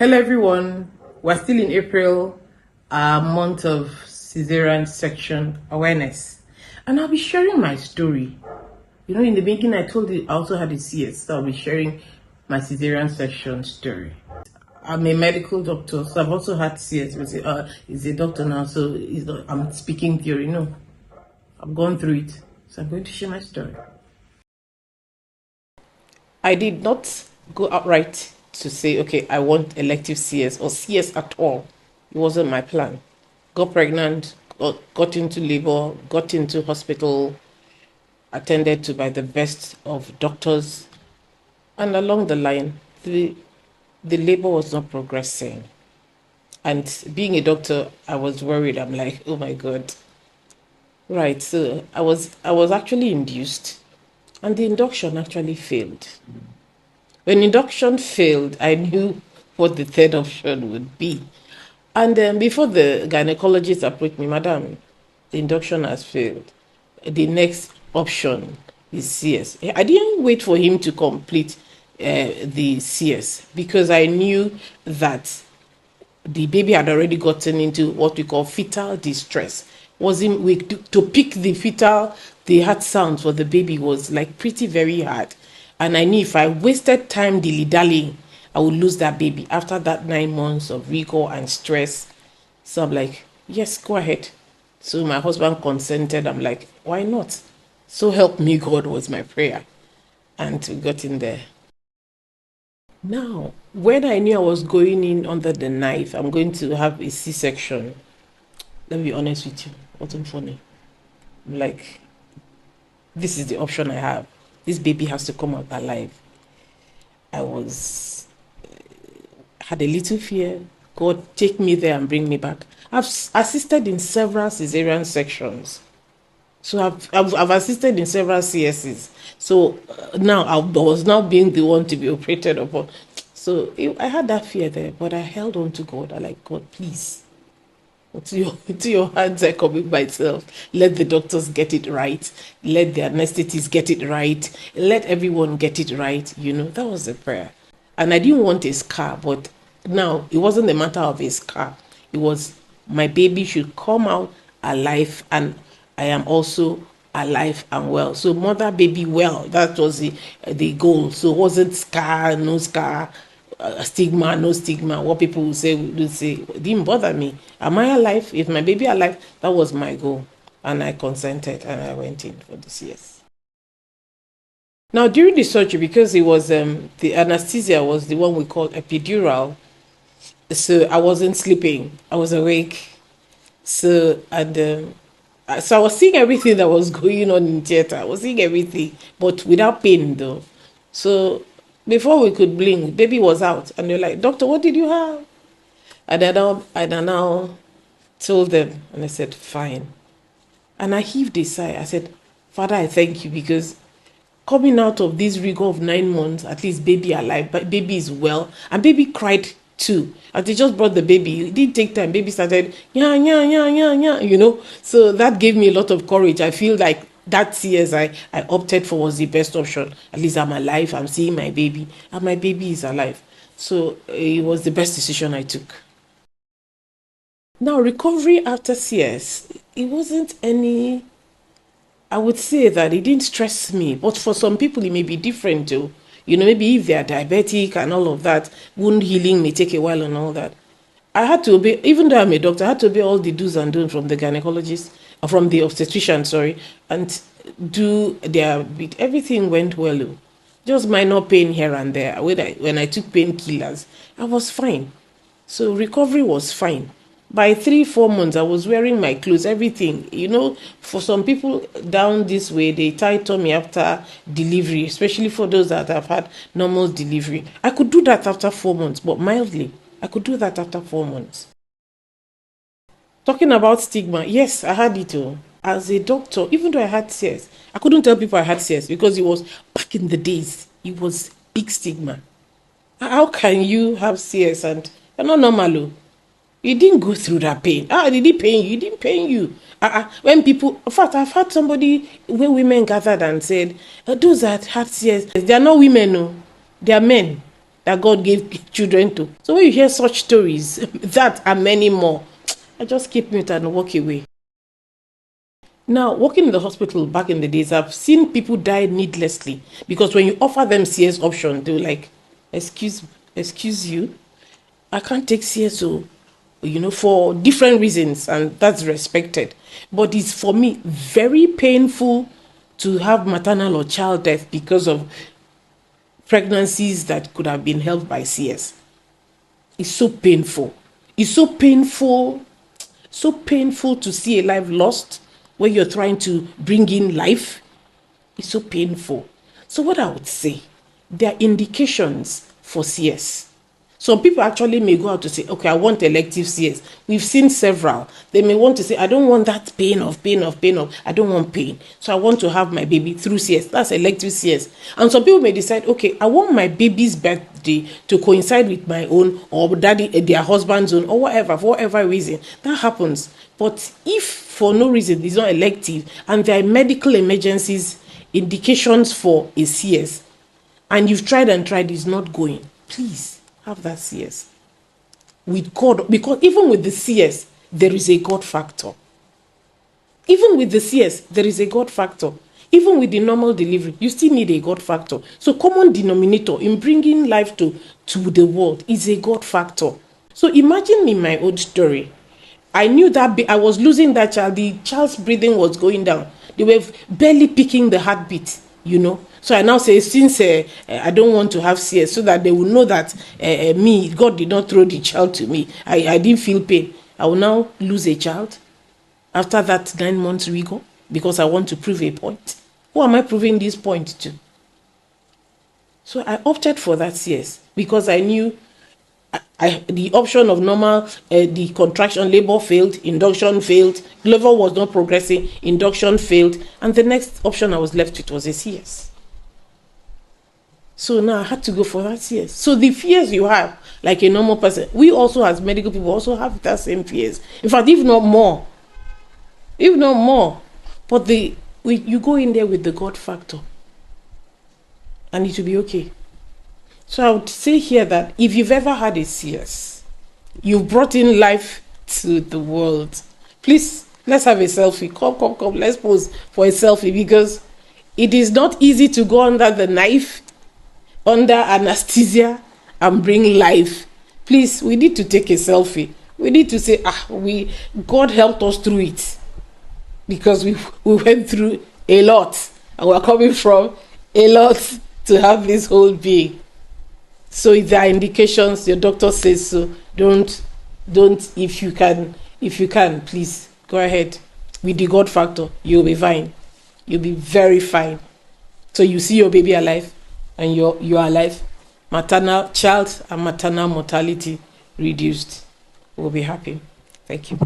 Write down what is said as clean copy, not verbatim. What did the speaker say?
Hello everyone, we're still in April, month of Caesarean Section Awareness, and I'll be sharing my story. You know, in the beginning I told you I also had a CS, so I'll be sharing my Caesarean section story. I'm a medical doctor, so I've also had CS. He's a doctor now, so I'm speaking theory. No, I've gone through it, so I'm going to share my story. I did not go outright to say, okay, I want elective CS or CS at all. It wasn't my plan. Got pregnant, got into labor, got into hospital, attended to by the best of doctors, and along the line, the labor was not progressing. And being a doctor, I was worried. I'm like, oh my God. Right. So I was actually induced, and the induction actually failed. When induction failed, I knew what the third option would be. And before the gynecologist approached me, Madam, the induction has failed. The next option is CS. I didn't wait for him to complete the CS because I knew that the baby had already gotten into what we call fetal distress. To pick the heart sounds for the baby was like pretty very hard. And I knew if I wasted time dilly-dallying, I would lose that baby after that 9 months of rigor and stress. So I'm like, yes, go ahead. So my husband consented. I'm like, why not? So help me God was my prayer. And we got in there. Now, when I knew I was going in under the knife, I'm going to have a C-section. Let me be honest with you. It wasn't funny. I'm like, this is the option I have. This baby has to come out alive. I had a little fear. God, take me there and bring me back. I've assisted in several cesarean sections. So I've assisted in several CSs. So now I was now being the one to be operated upon. So I had that fear there, but I held on to God. I like, God, please. To your hands I commit myself. Let the doctors get it right. Let the anesthetists get it right. Let everyone get it right. You know, that was the prayer. And I didn't want a scar, but now it wasn't a matter of a scar. It was my baby should come out alive, and I am also alive and well. So mother, baby, well. That was the goal. So it wasn't scar, no scar, stigma, no stigma. What people would say, it didn't bother me. Am I alive? If my baby alive, that was my goal. And I consented and I went in for the CS. Now, during the surgery, because it was the anesthesia was the one we called epidural, so I wasn't sleeping. I was awake. So I was seeing everything that was going on in theater. I was seeing everything, but without pain though. So before we could blink, baby was out, and they're like, "Doctor, what did you have?" And I now told them, and I said, "Fine." And I heaved a sigh. I said, "Father, I thank you because coming out of this rigor of 9 months, at least baby alive, but baby is well, and baby cried too. As they just brought the baby, it didn't take time. Baby started yeah, you know. So that gave me a lot of courage. I feel like that CS I opted for was the best option. At least I'm alive. I'm seeing my baby, and my baby is alive. So it was the best decision I took. Now recovery after CS, it wasn't any. I would say that it didn't stress me, but for some people it may be different too. You know, maybe if they are diabetic and all of that, wound healing may take a while and all that. I had to obey, even though I'm a doctor, I had to obey all the do's and don'ts from the gynecologist, from the obstetrician, sorry, and do their bit. Everything went well. Just minor pain here and there. When I took painkillers, I was fine. So recovery was fine. By 3-4 months, I was wearing my clothes, everything. You know, for some people down this way, they tie tummy after delivery, especially for those that have had normal delivery. I could do that after 4 months, but mildly. I could do that after 4 months. Talking about stigma, yes, I had it all. As a doctor, even though I had CS, I couldn't tell people I had CS because it was back in the days. It was big stigma. How can you have CS and you're not normal? You didn't go through that pain. Did it pain you? It didn't pain you. When people, in fact, I've had somebody, when women gathered and said, those that have CS, they are not women, no. They are men. that God gave children to. So when you hear such stories, that and many more, I just keep mute and walk away. Now, working in the hospital back in the days, I've seen people die needlessly because when you offer them CS option, they were like, excuse you, I can't take CS, for different reasons, and that's respected. But it's, for me, very painful to have maternal or child death because of pregnancies that could have been helped by CS. It's so painful. It's so painful to see a life lost when you're trying to bring in life. It's so painful. So what I would say, there are indications for CS. Some people actually may go out to say, okay, I want elective CS. We've seen several. They may want to say, I don't want that pain of, I don't want pain. So I want to have my baby through CS. That's elective CS. And some people may decide, okay, I want my baby's birthday to coincide with my own or their husband's own or whatever, for whatever reason. That happens. But if for no reason it's not elective and there are medical emergencies, indications for a CS, and you've tried and tried, it's not going, please have that CS with God, because even with the CS, there is a God factor. Even with the CS, there is a God factor. Even with the normal delivery, you still need a God factor. So common denominator in bringing life to the world is a God factor. So imagine in my old story, I knew that I was losing that child. The child's breathing was going down. They were barely picking the heartbeat, So I now say, since I don't want to have CS, so that they will know that God did not throw the child to me. I didn't feel pain. I will now lose a child after that 9 months rigor because I want to prove a point. Who am I proving this point to? So I opted for that CS because I knew the option of normal, the contraction labor failed, induction failed, labor was not progressing, induction failed, and the next option I was left with was a CS. So now I had to go for that CS. So the fears you have, like a normal person, we also as medical people also have that same fears. In fact, if not more. But you go in there with the God factor, and it will be okay. So I would say here that if you've ever had a CS, you've brought in life to the world, please, let's have a selfie. Come, let's pose for a selfie, because it is not easy to go under the knife, under anesthesia, and bring life. Please, we need to take a selfie. We need to say, God helped us through it, because we went through a lot, and we're coming from a lot to have this whole being. So if there are indications, your doctor says so, don't, if you can, please, go ahead. With the God factor, you'll be fine. You'll be very fine. So you see your baby alive, and you're alive. Child and maternal mortality reduced. We'll be happy. Thank you.